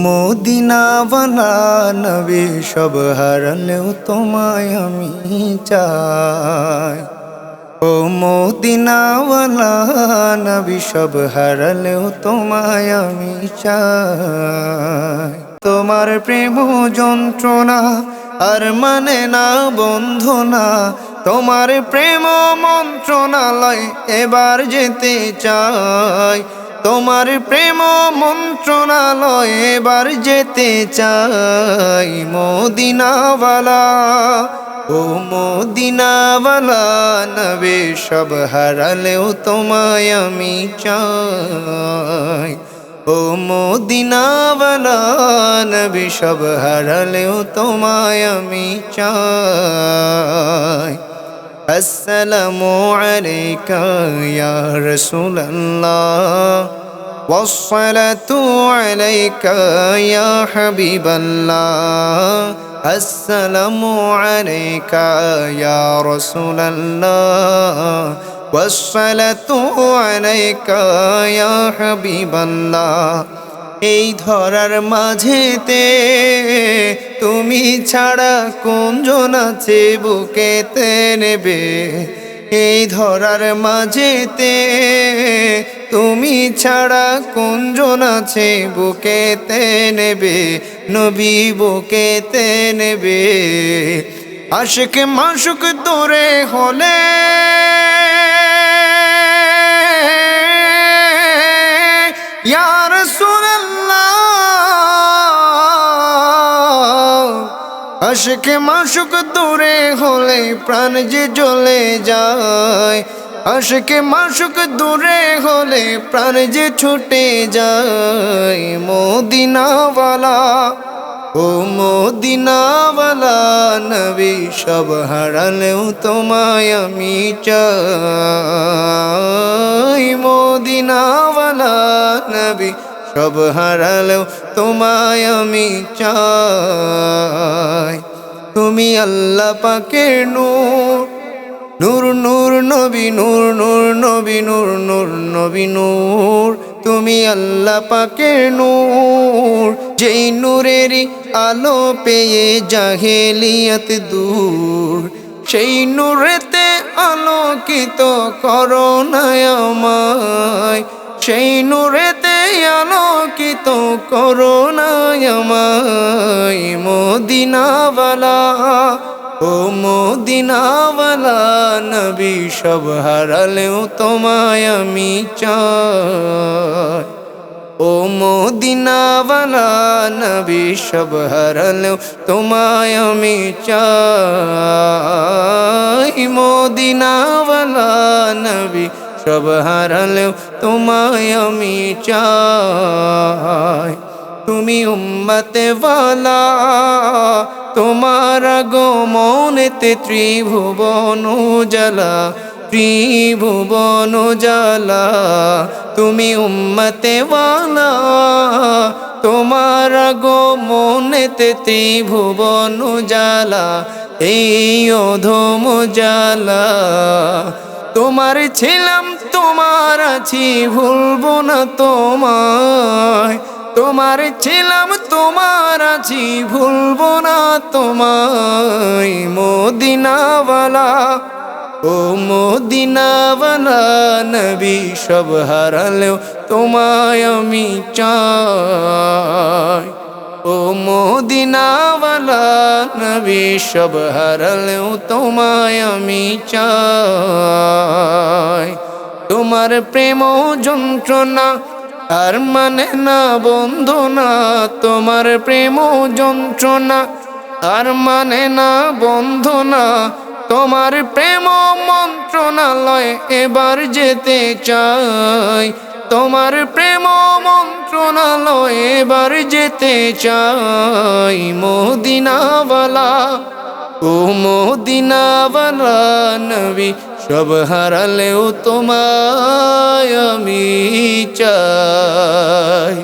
মদিনাওয়ালা নবী সব হারালেও তোমায় আমি চাই। ও মদিনাওয়ালা নবী সব হারালেও তোমায় আমি চাই। তোমার প্রেম যন্ত্রণা আর মানে না বন্ধনা, তোমার প্রেম মন্ত্রণালয় এবার যেতে চাই। তোমার প্রেম মন্ত্রণালয় এবার যেতে চাই। মদিনাওয়ালা ও মদিনাওয়ালা নবী সব হারালেও তোমায় আমি চাই। ও মদিনাওয়ালা নবী সব হারালেও তোমায় আমি চাই। আসসালামু আলাইকা ইয়া রাসূলুল্লাহ, ওয়াসসালাতু আলাইকা ইয়া হাবিবাল্লাহ। আসসালামু আলাইকা ইয়া রাসূলুল্লাহ, ওয়াসসালাতু আলাইকা ইয়া হাবিবাল্লাহ। এই ধরার মাঝেতে তুমি ছাড়া কোনজন আছে বুকেতে নেবে। এই ধরার মাঝেতে তুমি ছাড়া কোনজন আছে বুকেতে নেবে, নবী বুকেতে নেবে। আশিক মাশুক দূরে হলে ইয়া রাসূলুল্লাহ, আশিক মাশুক দূরে হলে প্রাণ যে জ্বলে যায়। আশিক মাশুক দূরে হলে প্রাণ যে ছুটে যায়। মদিনাওয়ালা ও মদিনাওয়ালা নবী সব হারালেও তোমায় আমি চাই। মদিনাওয়ালা নবী সব হারালেও তোমায় আমি চাই। তুমি আল্লাহ পাকের নূর, নূর নূর নবী, নূর নূর নবী, নূর নূর নবী নূর। তুমি আল্লাহ পাকের নূর, যেই নূরেরই আলো পেয়ে জাহেলিয়াত দূর। সেই নূরেতে আলোকিত করো না আমায়, সেই নূরেতে আলোকিত করো না আমায়। মদিনাওয়ালা ও মদিনাওয়ালা নবী সব হারালেও তোমায় আমি চাই। ও মদিনাওয়ালা নবী সব হারালেও তোমায় আমি চাই। মদিনাওয়ালা নবী সব হারালেও তোমায় আমি চাই। তুমি উম্মতে ওয়ালা, তোমার আগমনেতে ত্রিভুবন জ্বালা, ত্রিভুবন জ্বালা। তুমি উম্মতে ওয়ালা, তোমার আগমনেতে ত্রিভুবন জ্বালা, এই অধম জ্বালা। তোমার ছিলাম তোমার আছি ভুলবো না তোমায়। তোমার ছিলাম তোমার আছি ভুলবো না তোমায়। মদিনাওয়ালা ও মদিনাওয়ালা নবী সব হারালেও তোমায় আমি চাই। ও মদিনাওয়ালা নবী সব হারালেও তোমায় আমি চাই। তোমার প্রেম যন্ত্রণা আর মানে না বন্ধনা, তোমার প্রেম যন্ত্রণা আর মানে না বন্ধনা। তোমার প্রেম মন্ত্রণালয় এবার যেতে চাই। তোমার প্রেম মন্ত্রণালয় এবার যেতে চাই। মদিনাওয়ালা ও মদিনাওয়ালা নবী সব হারালেও তোমায় আমি চাই।